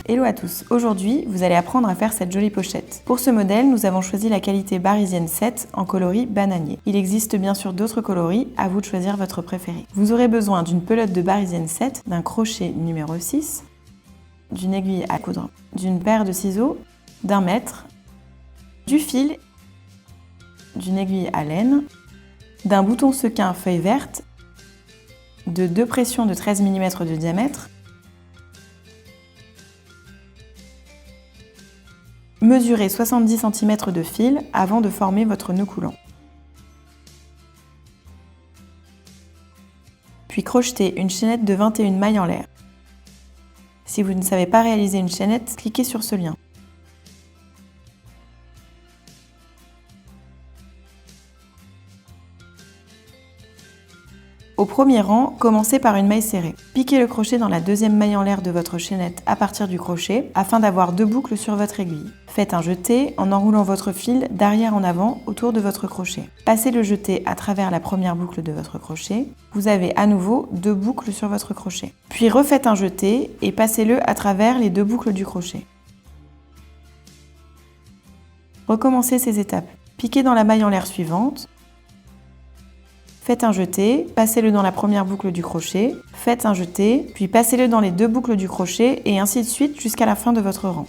Hello à tous, aujourd'hui vous allez apprendre à faire cette jolie pochette. Pour ce modèle, nous avons choisi la qualité Barisienne 7 en coloris bananier. Il existe bien sûr d'autres coloris, à vous de choisir votre préféré. Vous aurez besoin d'une pelote de Barisienne 7, d'un crochet numéro 6, d'une aiguille à coudre, d'une paire de ciseaux, d'un mètre, du fil, d'une aiguille à laine, d'un bouton sequin feuille verte, de 2 pressions de 13 mm de diamètre. Mesurez 70 cm de fil avant de former votre nœud coulant. Puis crochetez une chaînette de 21 mailles en l'air. Si vous ne savez pas réaliser une chaînette, cliquez sur ce lien. Au premier rang, commencez par une maille serrée. Piquez le crochet dans la deuxième maille en l'air de votre chaînette à partir du crochet afin d'avoir 2 boucles sur votre aiguille. Faites un jeté en enroulant votre fil d'arrière en avant autour de votre crochet. Passez le jeté à travers la première boucle de votre crochet. Vous avez à nouveau 2 boucles sur votre crochet. Puis refaites un jeté et passez-le à travers les 2 boucles du crochet. Recommencez ces étapes. Piquez dans la maille en l'air suivante. Faites un jeté, passez-le dans la première boucle du crochet, faites un jeté, puis passez-le dans les 2 boucles du crochet et ainsi de suite jusqu'à la fin de votre rang.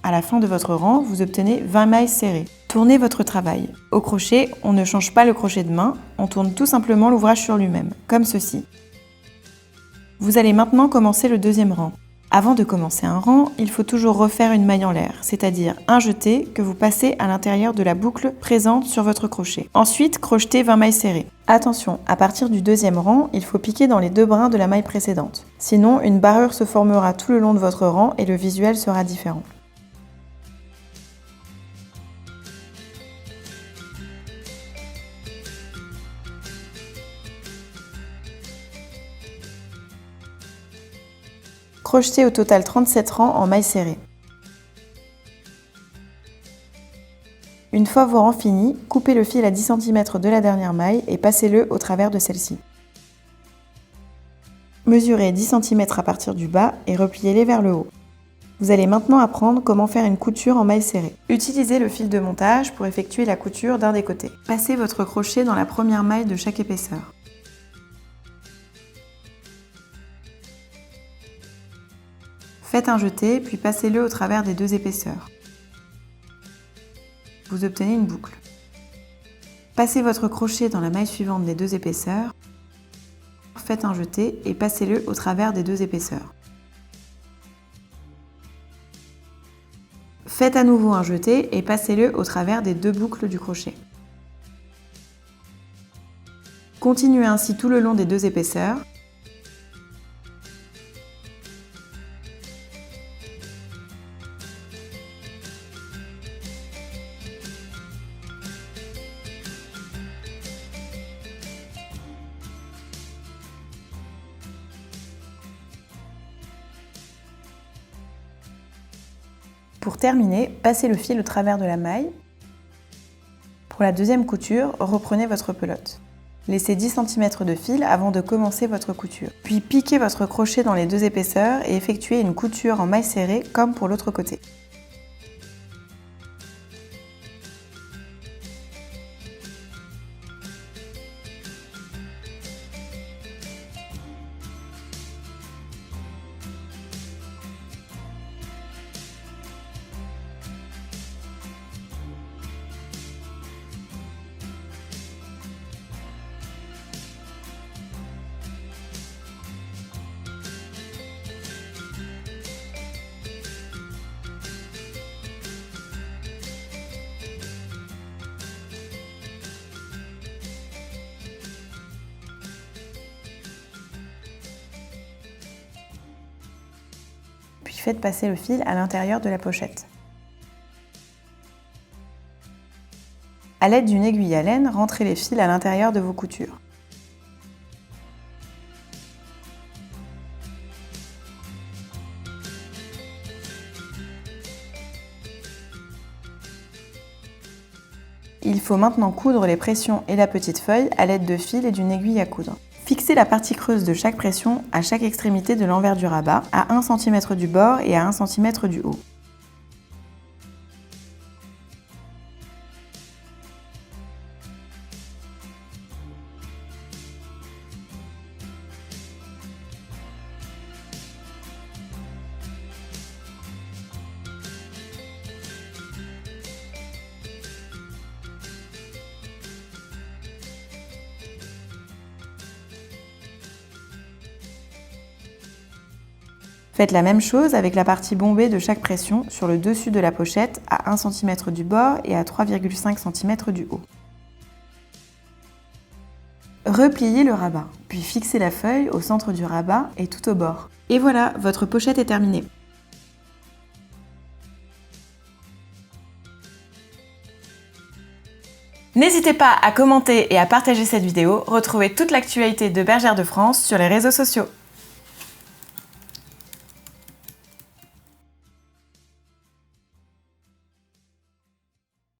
À la fin de votre rang, vous obtenez 20 mailles serrées. Tournez votre travail. Au crochet, on ne change pas le crochet de main, on tourne tout simplement l'ouvrage sur lui-même, comme ceci. Vous allez maintenant commencer le deuxième rang. Avant de commencer un rang, il faut toujours refaire une maille en l'air, c'est-à-dire un jeté que vous passez à l'intérieur de la boucle présente sur votre crochet. Ensuite, crochetez 20 mailles serrées. Attention, à partir du deuxième rang, il faut piquer dans les 2 brins de la maille précédente. Sinon, une barrure se formera tout le long de votre rang et le visuel sera différent. Crochetez au total 37 rangs en mailles serrées. Une fois vos rangs finis, coupez le fil à 10 cm de la dernière maille et passez-le au travers de celle-ci. Mesurez 10 cm à partir du bas et repliez-les vers le haut. Vous allez maintenant apprendre comment faire une couture en mailles serrées. Utilisez le fil de montage pour effectuer la couture d'un des côtés. Passez votre crochet dans la première maille de chaque épaisseur. Faites un jeté, puis passez-le au travers des 2 épaisseurs. Vous obtenez une boucle. Passez votre crochet dans la maille suivante des 2 épaisseurs. Faites un jeté et passez-le au travers des 2 épaisseurs. Faites à nouveau un jeté et passez-le au travers des 2 boucles du crochet. Continuez ainsi tout le long des 2 épaisseurs. Pour terminer, passez le fil au travers de la maille. Pour la deuxième couture, reprenez votre pelote. Laissez 10 cm de fil avant de commencer votre couture. Puis piquez votre crochet dans les 2 épaisseurs et effectuez une couture en maille serrée comme pour l'autre côté. Puis faites passer le fil à l'intérieur de la pochette. À l'aide d'une aiguille à laine, rentrez les fils à l'intérieur de vos coutures. Il faut maintenant coudre les pressions et la petite feuille à l'aide de fils et d'une aiguille à coudre. Fixez la partie creuse de chaque pression à chaque extrémité de l'envers du rabat, à 1 cm du bord et à 1 cm du haut. Faites la même chose avec la partie bombée de chaque pression sur le dessus de la pochette à 1 cm du bord et à 3,5 cm du haut. Repliez le rabat, puis fixez la feuille au centre du rabat et tout au bord. Et voilà, votre pochette est terminée. N'hésitez pas à commenter et à partager cette vidéo. Retrouvez toute l'actualité de Bergère de France sur les réseaux sociaux.